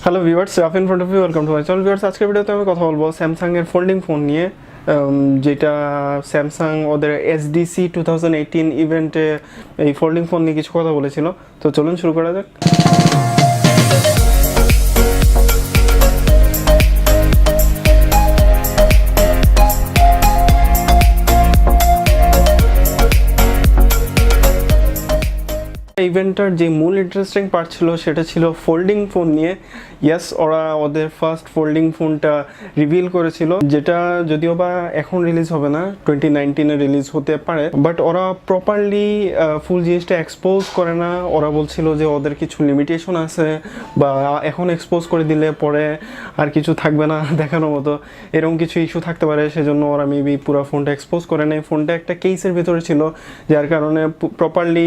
Hello viewers, Rafi in front of you, welcome to my channel. Viewers, আজকের ভিডিওতে আমি কথা বলবো স্যামসাং এর ফোল্ডিং ফোন নিয়ে, যেটা স্যামসাং ওদের SDC 2018 ইভেন্টে এই ফোল্ডিং ফোন নিয়ে কিছু কথা বলেছিল। তো চলুন শুরু করা যাক। ইভেন্টার যে মূল ইন্টারেস্টিং পার্ট ছিল সেটা ছিল ফোল্ডিং ফোন নিয়ে। ইয়েস, ওরা ওদের ফার্স্ট ফোল্ডিং ফোনটা রিভিল করেছিল, যেটা যদিও বা এখন রিলিজ হবে না, 2019-এ রিলিজ হতে পারে, বাট ওরা প্রপারলি ফুল জিনিসটা এক্সপোজ করে না। ওরা বলছিল যে ওদের কিছু লিমিটেশন আছে, বা এখন এক্সপোজ করে দিলে পরে আর কিছু থাকবে না দেখানোর মতো, এরকম কিছু ইস্যু থাকতে পারে, সেজন্য ওরা মেবি পুরো ফোনটা এক্সপোজ করে নেয়। ফোনটা একটা কেসের ভিতরে ছিল, যার কারণে প্রপারলি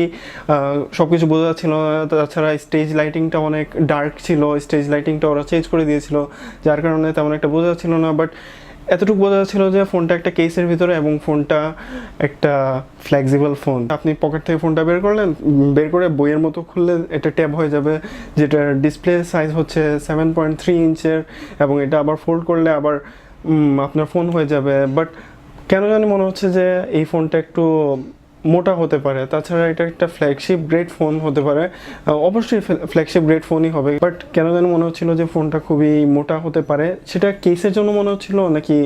সব কিছু বোঝা যাচ্ছিল না। তাছাড়া স্টেজ লাইটিংটা অনেক ডার্ক ছিল, স্টেজ লাইটিংটা ওরা চেঞ্জ করে দিয়েছিল, যার কারণে তেমন একটা বোঝা যাচ্ছিল না। বাট এতটুকু বোঝা যাচ্ছিল যে ফোনটা একটা কেসের ভিতরে এবং ফোনটা একটা ফ্লেক্সিবল ফোন। আপনি পকেট থেকে ফোনটা বের করে বইয়ের মতো খুললে এটা ট্যাব হয়ে যাবে, যেটার ডিসপ্লে সাইজ হচ্ছে 7.3 ইঞ্চের, এবং এটা আবার ফোল্ড করলে আবার আপনার ফোন হয়ে যাবে। বাট কেন জানি মনে হচ্ছে যে এই ফোনটা একটু মোটা হতে পারে। তাছাড়া এটা একটা ফ্ল্যাগশিপ গ্রেড ফোন হতে পারে, অবশ্যই ফ্ল্যাগশিপ গ্রেড ফোনই হবে, বাট কেন জানি মনে হচ্ছিল যে ফোনটা খুবই মোটা হতে পারে। সেটা কেসের জন্য মনে হচ্ছিল নাকি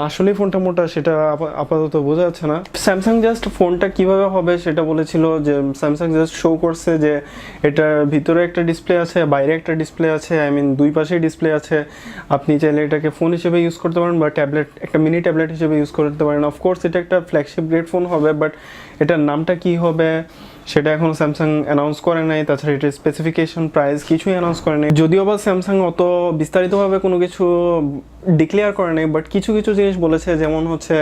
আসলেই ফোনটা মোটা, সেটা আপাতত বোঝা যাচ্ছে না। স্যামসাং জাস্ট ফোনটা কিভাবে হবে সেটা বলেছিল, যে স্যামসাং জাস্ট শো করছে যে এটার ভিতরে একটা ডিসপ্লে আছে, বাইরে একটা ডিসপ্লে আছে, দুই পাশেই ডিসপ্লে আছে। আপনি চাইলে এটাকে ফোন হিসেবে ইউজ করতে পারেন, বা ট্যাবলেট, একটা মিনি ট্যাবলেট হিসেবে ইউজ করতে পারেন। অফকোর্স এটা একটা ফ্ল্যাগশিপ গ্রেড ফোন হবে, বাট এটার নামটা কি হবে সেটা এখন স্যামসাং অ্যানাউন্স করে নাই। তাছাড়া এটার স্পেসিফিকেশন, প্রাইস কিছুই অ্যানাউন্স করে নাই। যদিও বা স্যামসাং অত বিস্তারিতভাবে কোনো কিছু ডিক্লেয়ার করে নাই, বাট কিছু কিছু জিনিস বলেছে, যেমন হচ্ছে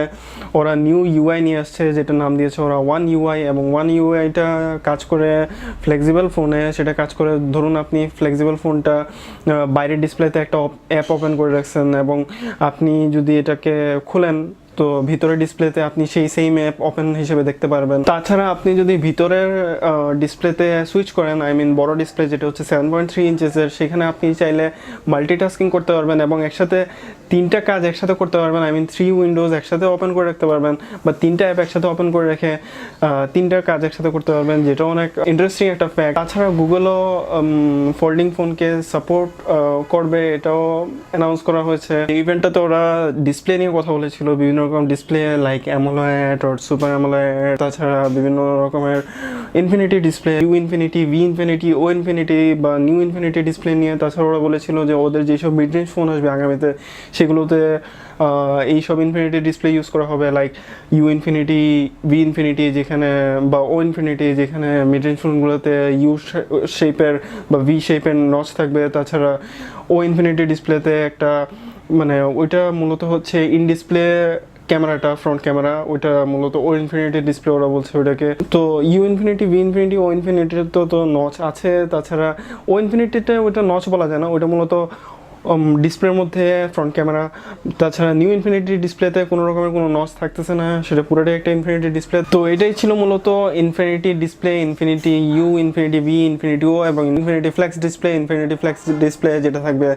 ওরা নিউ ইউআই নিয়ে আসছে, যেটা নাম দিয়েছে ওরা ওয়ান ইউআই, এবং ওয়ান ইউআইটা কাজ করে ফ্লেক্সিবল ফোনে। সেটা কাজ করে, ধরুন আপনি ফ্লেক্সিবল ফোনটা বাইরের ডিসপ্লেতে একটা অ্যাপ ওপেন করে রাখছেন, এবং আপনি যদি এটাকে খুলেন তো ভিতরের ডিসপ্লেতে আপনি সেই সেম অ্যাপ ওপেন হিসেবে দেখতে পারবেন। তাছাড়া আপনি যদি ভিতরের ডিসপ্লেতে সুইচ করেন, বড় ডিসপ্লে যেটা হচ্ছে 7.3 ইঞ্চেসের, সেখানে আপনি চাইলে মাল্টিটাস্কিং করতে পারবেন এবং একসাথে তিনটা কাজ একসাথে করতে পারবেন। 3 উইন্ডোজ একসাথে ওপেন করে রাখতে পারবেন, বা তিনটা অ্যাপ একসাথে ওপেন করে রেখে তিনটা কাজ একসাথে করতে পারবেন, যেটা অনেক ইন্টারেস্টিং একটা ফ্যাক্ট। তাছাড়া গুগলও ফোল্ডিং ফোনকে সাপোর্ট করবে, এটাও অ্যানাউন্স করা হয়েছে। এই ইভেন্টটাতে ওরা ডিসপ্লে নিয়ে কথা বলেছিল, বিভিন্ন রকম ডিসপ্লে লাইক অ্যামোলেড আর সুপার অ্যামোলেড, তাছাড়া বিভিন্ন রকমের infinity display, U infinity, V infinity, O infinity বা নিউ ইনফিনিটি ডিসপ্লে নিয়ে। তাছাড়া ওরা বলেছিল যে ওদের যেসব মিড রেঞ্জ ফোন আসবে আগামীতে, সেগুলোতে এইসব ইনফিনিটি ডিসপ্লে ইউজ করা হবে, like U infinity, V infinity যেখানে, বা ও ইনফিনিটি যেখানে মিড রেঞ্জ ফোনগুলোতে ইউ শেপের বা ভি শেপের নচ থাকবে। তাছাড়া ও ইনফিনিটি ডিসপ্লেতে একটা ওইটা মূলত হচ্ছে ইন ডিসপ্লে ক্যামেরাটা, ফ্রন্ট ক্যামেরা, ওইটা মূলত ও ইনফিনিটি ডিসপ্লে ওরা বলছে ওইটাকে। তো ইউ ইনফিনিটি, ভি ইনফিনিটি, ও ইনফিনিটির তো নচ আছে। তাছাড়া ও ইনফিনিটিতে ওইটা নচ বলা যায় না, ওইটা মূলত ডিসপ্লের মধ্যে ফ্রন্ট ক্যামেরা। তাছাড়া নিউ ইনফিনিটি ডিসপ্লেতে কোনো রকমের কোনো নচ থাকতেছে না, সেটা পুরোটাই একটা ইনফিনিটি ডিসপ্লে। তো এটাই ছিল মূলত infinity display, infinity U, infinity V, infinity O, এবং infinity flex display, infinity flex display যেটা থাকবে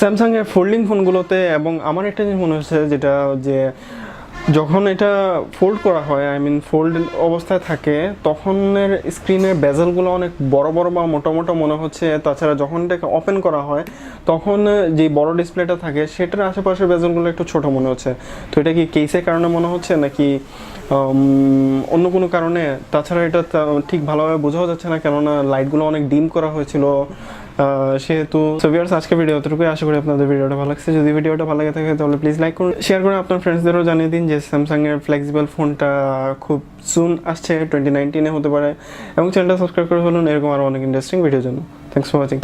স্যামসাংয়ের ফোল্ডিং ফোনগুলোতে। এবং আমার একটা জিনিস মনে হচ্ছে, যেটা যে যখন এটা ফোল্ড করা হয়, ফোল্ড অবস্থায় থাকে, তখনের স্ক্রিনের বেজেলগুলো অনেক বড় বড় বা মোটা মোটা মনে হচ্ছে। তাছাড়া যখন এটাকে ওপেন করা হয়, তখন যে বড় ডিসপ্লেটা থাকে সেটার আশেপাশের বেজেলগুলো একটু ছোট মনে হচ্ছে। তো এটা কি কেসের কারণে মনে হচ্ছে নাকি অন্য কোনো কারণে? তাছাড়া এটা ঠিক ভালোভাবে বোঝাও যাচ্ছে না, কেননা লাইটগুলো অনেক ডিম করা হয়েছিল সেহেতু। সো ভিউয়ার্স, আজকে ভিডিও এতটুকুই। আশা করি আপনাদের ভিডিওটা ভালো লাগছে। যদি ভিডিওটা ভালো লাগে থাকে তাহলে প্লিজ লাইক করুন, শেয়ার করুন, আপনার ফ্রেন্ডসদেরও জানিয়ে দিন যে স্যামসাংয়ের ফ্লেক্সিবল ফোনটা খুব সুন আসছে, 2019-এ হতে পারে। এবং চ্যানেলটা সাবস্ক্রাইব করে ফেলুন এরকম আরও অনেক ইন্টারেস্টিং ভিডিওর জন্য। Thanks for watching.